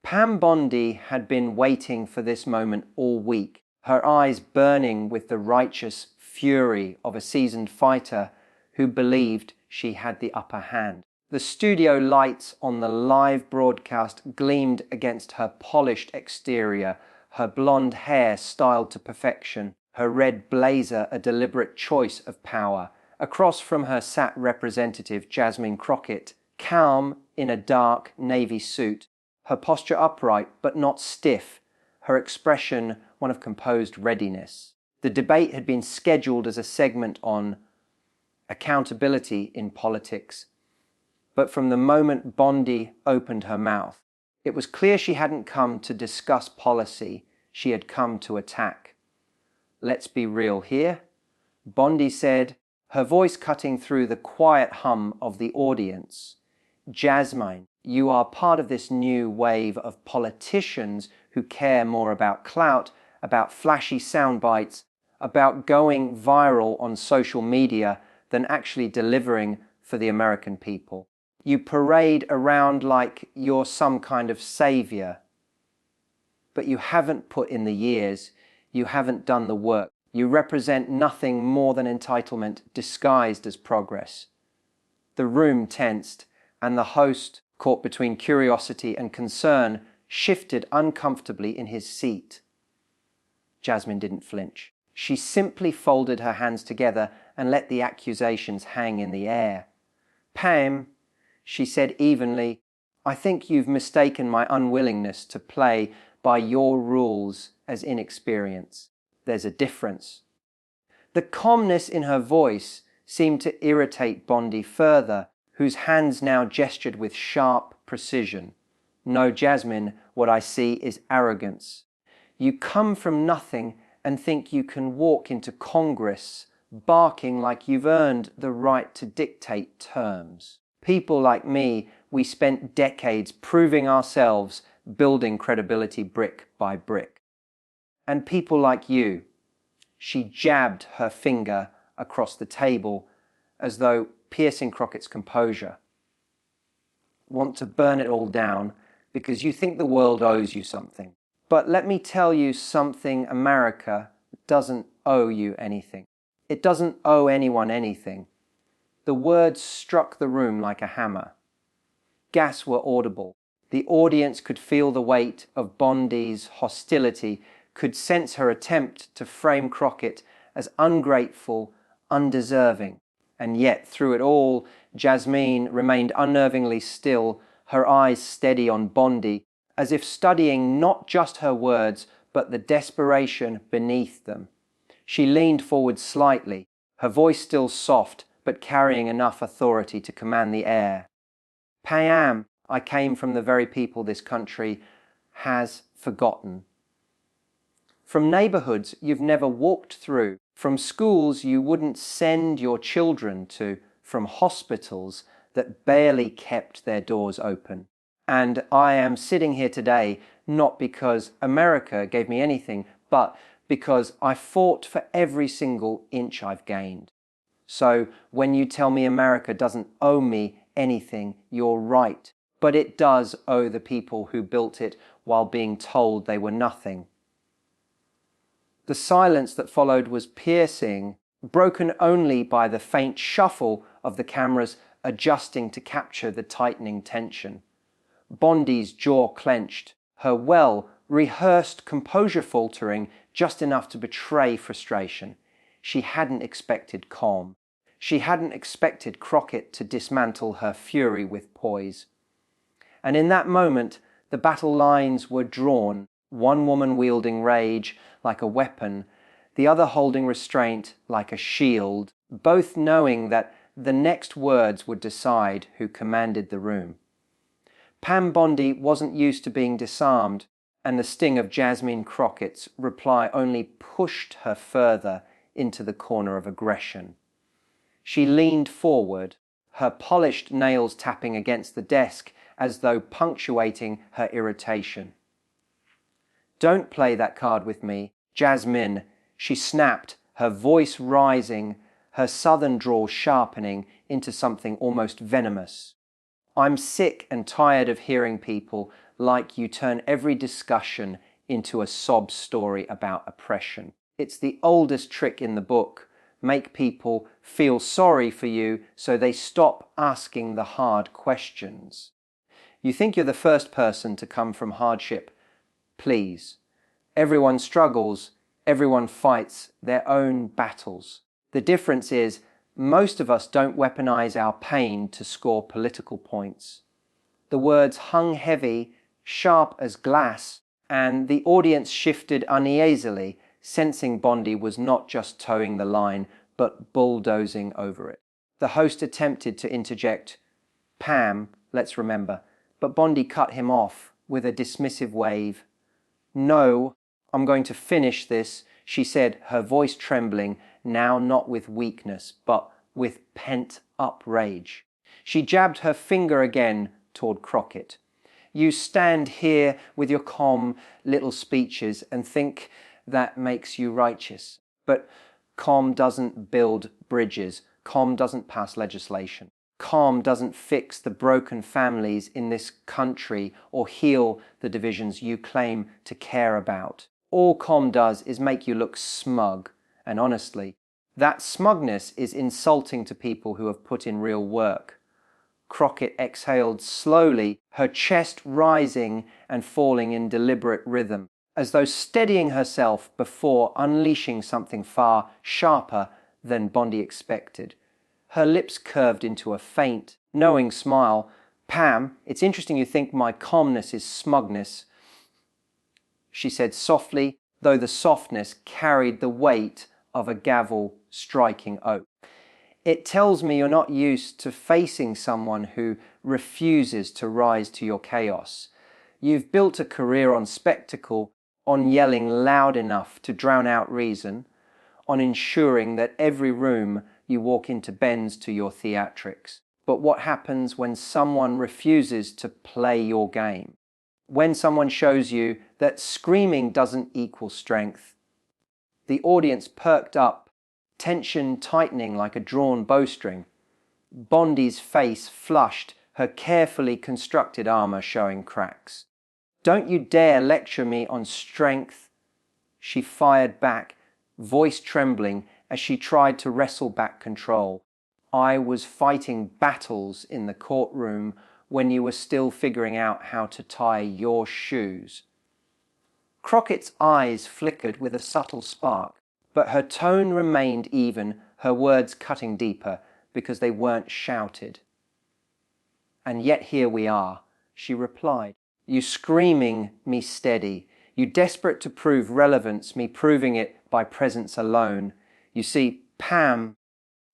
Pam Bondi had been waiting for this moment all week, her eyes burning with the righteous fury of a seasoned fighter who believed she had the upper hand. The studio lights on the live broadcast gleamed against her polished exterior, her blonde hair styled to perfection, her red blazer a deliberate choice of power. Across from her sat Representative Jasmine Crockett, calm in a dark navy suit, her posture upright but not stiff, her expression one of composed readiness. The debate had been scheduled as a segment on accountability in politics, but from the moment Bondi opened her mouth, it was clear she hadn't come to discuss policy, she had come to attack. "Let's be real here," Bondi said, her voice cutting through the quiet hum of the audience. "Jasmine, you are part of this new wave of politicians who care more about clout, about flashy sound bites, about going viral on social media than actually delivering for the American people. You parade around like you're some kind of savior, but you haven't put in the years, you haven't done the work. You represent nothing more than entitlement disguised as progress." The room tensed, and the host, caught between curiosity and concern, shifted uncomfortably in his seat. Jasmine didn't flinch. She simply folded her hands together and let the accusations hang in the air. "Pam," she said evenly, "I think you've mistaken my unwillingness to play by your rules as inexperience. There's a difference." The calmness in her voice seemed to irritate Bondi further, whose hands now gestured with sharp precision. "No, Jasmine, what I see is arrogance. You come from nothing and think you can walk into Congress barking like you've earned the right to dictate terms. People like me, we spent decades proving ourselves, building credibility brick by brick. And people like you," she jabbed her finger across the table as though piercing Crockett's composure, "want to burn it all down because you think the world owes you something. But let me tell you something, America doesn't owe you anything. It doesn't owe anyone anything." The words struck the room like a hammer. Gasps were audible. The audience could feel the weight of Bondi's hostility, could sense her attempt to frame Crockett as ungrateful, undeserving. And yet, through it all, Jasmine remained unnervingly still, her eyes steady on Bondi, as if studying not just her words, but the desperation beneath them. She leaned forward slightly, her voice still soft, but carrying enough authority to command the air. "Pam, I came from the very people this country has forgotten. From neighborhoods you've never walked through, from schools you wouldn't send your children to, from hospitals that barely kept their doors open. And I am sitting here today not because America gave me anything, but because I fought for every single inch I've gained. So when you tell me America doesn't owe me anything, you're right. But it does owe the people who built it while being told they were nothing." The silence that followed was piercing, broken only by the faint shuffle of the cameras adjusting to capture the tightening tension. Bondi's jaw clenched, her well-rehearsed composure faltering just enough to betray frustration. She hadn't expected calm. She hadn't expected Crockett to dismantle her fury with poise. And in that moment, the battle lines were drawn, one woman wielding rage like a weapon, the other holding restraint like a shield, both knowing that the next words would decide who commanded the room. Pam Bondi wasn't used to being disarmed, and the sting of Jasmine Crockett's reply only pushed her further into the corner of aggression. She leaned forward, her polished nails tapping against the desk as though punctuating her irritation. "Don't play that card with me, Jasmine," she snapped, her voice rising, her southern drawl sharpening into something almost venomous. "I'm sick and tired of hearing people like you turn every discussion into a sob story about oppression. It's the oldest trick in the book. Make people feel sorry for you so they stop asking the hard questions. You think you're the first person to come from hardship. Please. Everyone struggles. Everyone fights their own battles. The difference is most of us don't weaponize our pain to score political points. The words hung heavy, sharp as glass, and the audience shifted uneasily, sensing Bondi was not just towing the line, but bulldozing over it. The host attempted to interject, "Pam, let's remember," but Bondi cut him off with a dismissive wave. "No, I'm going to finish this," she said, her voice trembling, now not with weakness, but with pent-up rage. She jabbed her finger again toward Crockett. "You stand here with your calm little speeches and think that makes you righteous. But calm doesn't build bridges. Calm doesn't pass legislation. Calm doesn't fix the broken families in this country or heal the divisions you claim to care about. All calm does is make you look smug, and honestly, that smugness is insulting to people who have put in real work." Crockett exhaled slowly, her chest rising and falling in deliberate rhythm, as though steadying herself before unleashing something far sharper than Bondi expected. Her lips curved into a faint, knowing smile. "Pam, it's interesting you think my calmness is smugness," she said softly, though the softness carried the weight of a gavel striking oak. "It tells me you're not used to facing someone who refuses to rise to your chaos. You've built a career on spectacle, on yelling loud enough to drown out reason, on ensuring that every room you walk into bends to your theatrics. But what happens when someone refuses to play your game? When someone shows you that screaming doesn't equal strength?" The audience perked up, tension tightening like a drawn bowstring. Bondi's face flushed, her carefully constructed armor showing cracks. "Don't you dare lecture me on strength," she fired back, voice trembling as she tried to wrestle back control. "I was fighting battles in the courtroom when you were still figuring out how to tie your shoes." Crockett's eyes flickered with a subtle spark, but her tone remained even, her words cutting deeper because they weren't shouted. "And yet here we are," she replied. "You screaming me steady. You desperate to prove relevance, me proving it by presence alone. You see, Pam,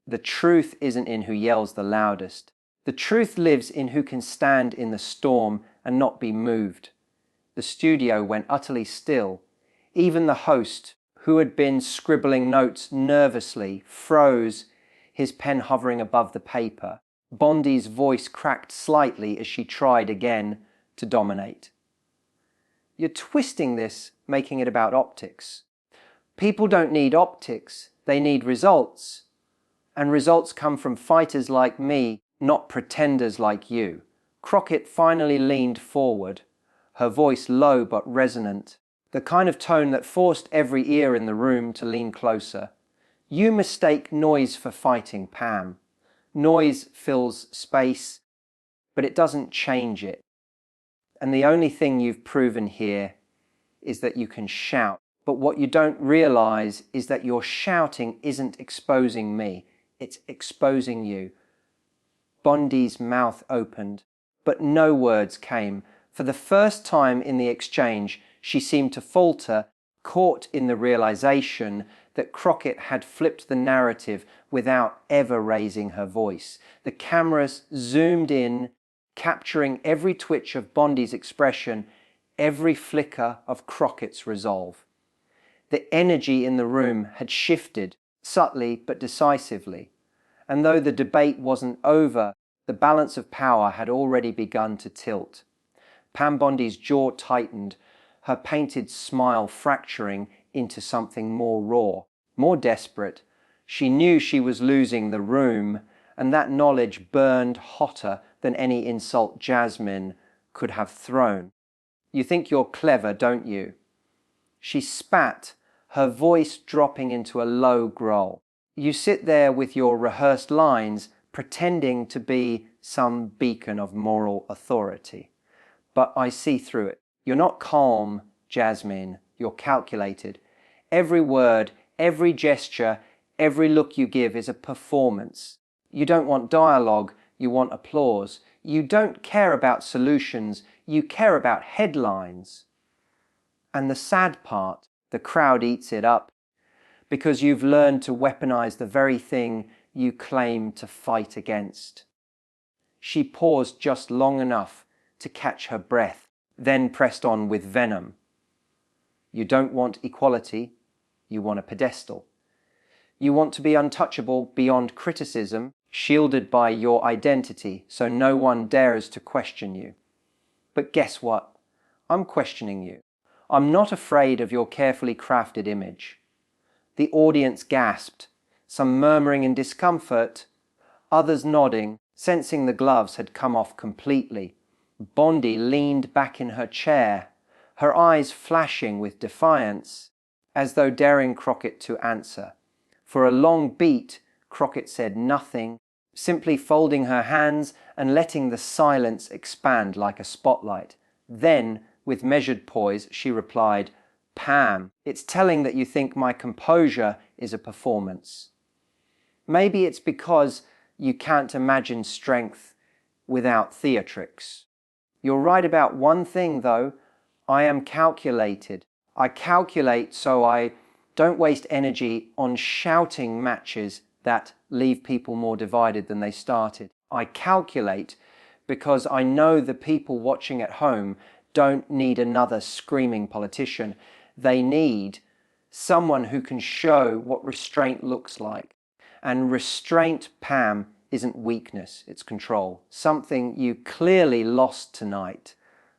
the truth isn't in who yells the loudest. The truth lives in who can stand in the storm and not be moved." The studio went utterly still. Even the host, who had been scribbling notes nervously, froze, his pen hovering above the paper. Bondi's voice cracked slightly as she tried again to dominate. "You're twisting this, making it about optics. People don't need optics, they need results. And results come from fighters like me, not pretenders like you." Crockett finally leaned forward, her voice low but resonant, the kind of tone that forced every ear in the room to lean closer. "You mistake noise for fighting, Pam. Noise fills space, but it doesn't change it. And the only thing you've proven here is that you can shout. But what you don't realize is that your shouting isn't exposing me, it's exposing you." Bondi's mouth opened, but no words came. For the first time in the exchange, she seemed to falter, caught in the realization that Crockett had flipped the narrative without ever raising her voice. The cameras zoomed in, capturing every twitch of Bondi's expression, every flicker of Crockett's resolve. The energy in the room had shifted, subtly but decisively, and though the debate wasn't over, the balance of power had already begun to tilt. Pam Bondi's jaw tightened, her painted smile fracturing into something more raw, more desperate. She knew she was losing the room, and that knowledge burned hotter than any insult Jasmine could have thrown. You think you're clever, don't you?" She spat, her voice dropping into a low growl. "You sit there with your rehearsed lines, pretending to be some beacon of moral authority. But I see through it. You're not calm, Jasmine. You're calculated. Every word, every gesture, every look you give is a performance. You don't want dialogue, you want applause. You don't care about solutions, you care about headlines." And the sad part, the crowd eats it up, because you've learned to weaponize the very thing you claim to fight against. She paused just long enough to catch her breath, then pressed on with venom. You don't want equality, you want a pedestal. You want to be untouchable beyond criticism, shielded by your identity, so no one dares to question you. But guess what? I'm questioning you. I'm not afraid of your carefully crafted image. The audience gasped, some murmuring in discomfort, others nodding, sensing the gloves had come off completely. Bondi leaned back in her chair, her eyes flashing with defiance, as though daring Crockett to answer. For a long beat, Crockett said nothing, simply folding her hands and letting the silence expand like a spotlight. Then, with measured poise, she replied, "Pam, it's telling that you think my composure is a performance. Maybe it's because you can't imagine strength without theatrics. You're right about one thing, though. I am calculated. I calculate so I don't waste energy on shouting matches that leave people more divided than they started. I calculate because I know the people watching at home don't need another screaming politician. They need someone who can show what restraint looks like. And restraint, Pam, isn't weakness, it's control. Something you clearly lost tonight."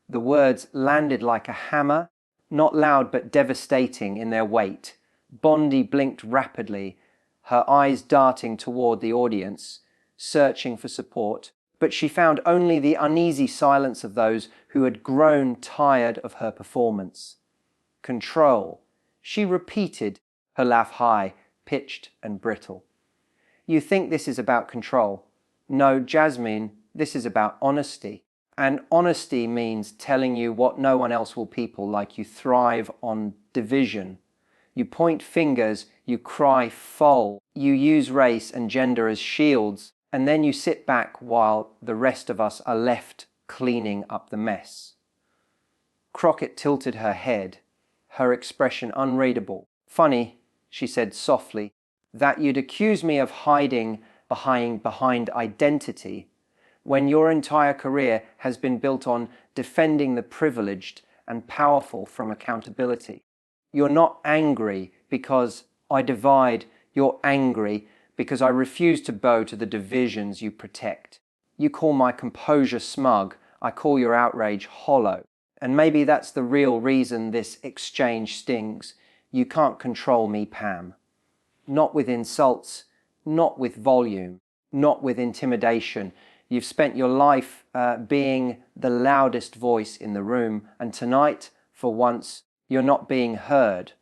The words landed like a hammer, not loud but devastating in their weight. Bondi blinked rapidly, her eyes darting toward the audience, searching for support, but she found only the uneasy silence of those who had grown tired of her performance. "Control," she repeated, her laugh high, pitched and brittle. "You think this is about control. No, Jasmine, this is about honesty. And honesty means telling you what no one else will. People like you thrive on division. You point fingers, you cry foul, you use race and gender as shields, and then you sit back while the rest of us are left cleaning up the mess." Crockett tilted her head, her expression unreadable. "Funny," she said softly, "that you'd accuse me of hiding behind identity when your entire career has been built on defending the privileged and powerful from accountability. You're not angry because I divide, you're angry because I refuse to bow to the divisions you protect. You call my composure smug, I call your outrage hollow. And maybe that's the real reason this exchange stings. You can't control me, Pam. Not with insults, not with volume, not with intimidation. You've spent your life being the loudest voice in the room, and tonight, for once, you're not being heard."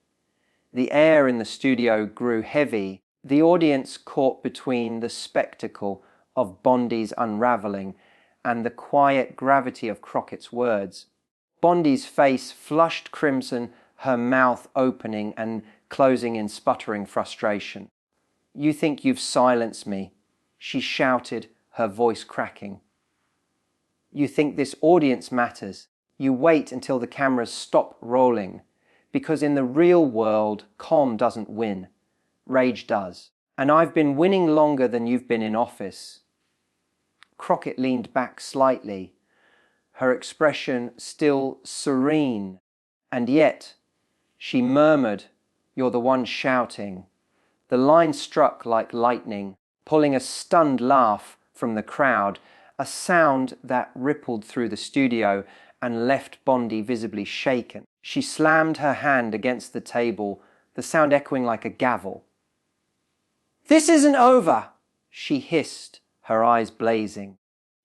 The air in the studio grew heavy, the audience caught between the spectacle of Bondi's unravelling and the quiet gravity of Crockett's words. Bondi's face flushed crimson, her mouth opening and closing in sputtering frustration. "You think you've silenced me," she shouted, her voice cracking. "You think this audience matters. You wait until the cameras stop rolling, because in the real world, calm doesn't win. Rage does. And I've been winning longer than you've been in office." Crockett leaned back slightly, her expression still serene, and yet she murmured, "You're the one shouting." The line struck like lightning, pulling a stunned laugh from the crowd, a sound that rippled through the studio and left Bondi visibly shaken. She slammed her hand against the table, the sound echoing like a gavel. "This isn't over," she hissed, her eyes blazing.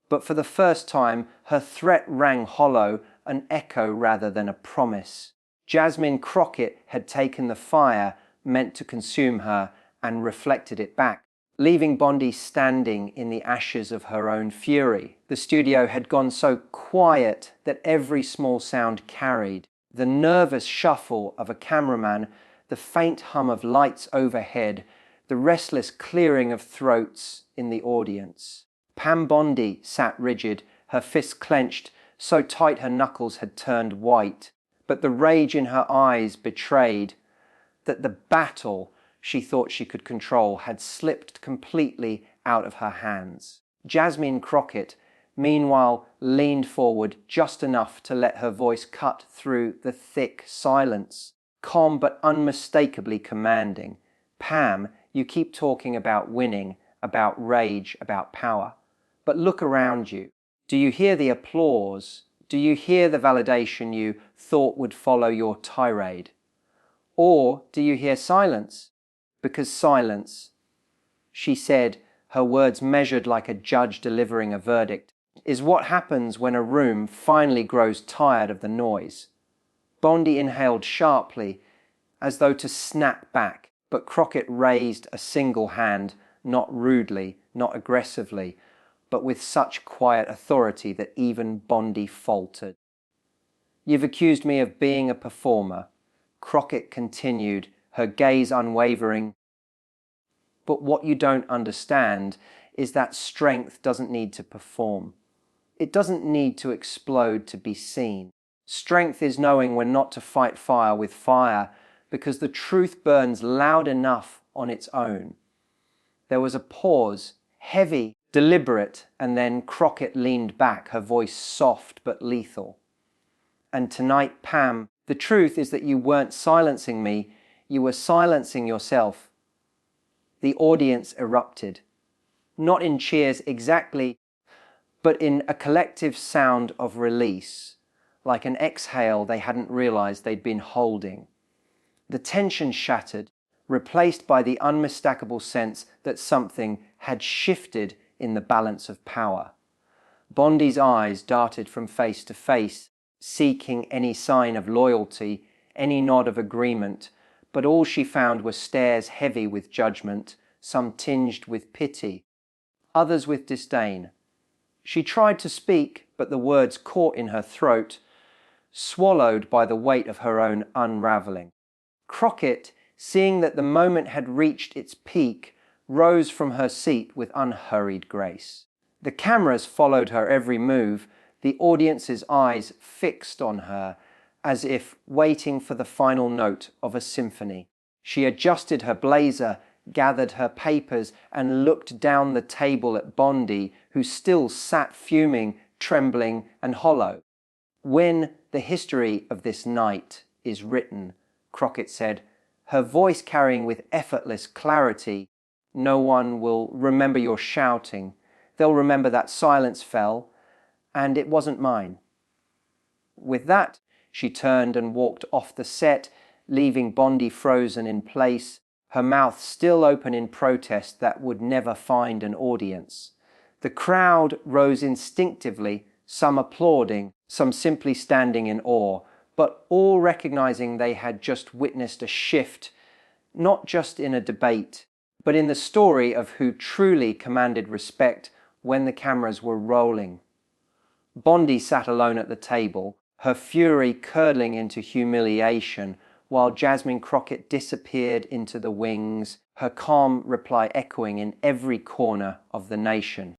But for the first time, her threat rang hollow, an echo rather than a promise. Jasmine Crockett had taken the fire meant to consume her and reflected it back, leaving Bondi standing in the ashes of her own fury. The studio had gone so quiet that every small sound carried. The nervous shuffle of a cameraman, the faint hum of lights overhead, the restless clearing of throats in the audience. Pam Bondi sat rigid, her fists clenched, so tight her knuckles had turned white. But the rage in her eyes betrayed that the battle she thought she could control had slipped completely out of her hands. Jasmine Crockett, meanwhile, leaned forward just enough to let her voice cut through the thick silence, calm but unmistakably commanding. "Pam, you keep talking about winning, about rage, about power. But look around you. Do you hear the applause? Do you hear the validation you thought would follow your tirade? Or do you hear silence? Because silence," she said, her words measured like a judge delivering a verdict, "is what happens when a room finally grows tired of the noise." Bondi inhaled sharply, as though to snap back, but Crockett raised a single hand, not rudely, not aggressively, but with such quiet authority that even Bondi faltered. "You've accused me of being a performer," Crockett continued, her gaze unwavering. "But what you don't understand is that strength doesn't need to perform. It doesn't need to explode to be seen. Strength is knowing when not to fight fire with fire, because the truth burns loud enough on its own." There was a pause, heavy, deliberate, and then Crockett leaned back, her voice soft but lethal. "And tonight, Pam, the truth is that you weren't silencing me, you were silencing yourself." The audience erupted, not in cheers exactly, but in a collective sound of release, like an exhale they hadn't realized they'd been holding. The tension shattered, replaced by the unmistakable sense that something had shifted in the balance of power. Bondi's eyes darted from face to face, seeking any sign of loyalty, any nod of agreement, but all she found were stares heavy with judgment, some tinged with pity, others with disdain. She tried to speak, but the words caught in her throat, swallowed by the weight of her own unravelling. Crockett, seeing that the moment had reached its peak, rose from her seat with unhurried grace. The cameras followed her every move, the audience's eyes fixed on her, as if waiting for the final note of a symphony. She adjusted her blazer, gathered her papers, and looked down the table at Bondi, who still sat fuming, trembling, and hollow. "When the history of this night is written," Crockett said, her voice carrying with effortless clarity, "no one will remember your shouting. They'll remember that silence fell, and it wasn't mine." With that, she turned and walked off the set, leaving Bondi frozen in place, her mouth still open in protest that would never find an audience. The crowd rose instinctively, some applauding, some simply standing in awe, but all recognizing they had just witnessed a shift, not just in a debate, but in the story of who truly commanded respect when the cameras were rolling. Bondi sat alone at the table, her fury curdling into humiliation, while Jasmine Crockett disappeared into the wings, her calm reply echoing in every corner of the nation.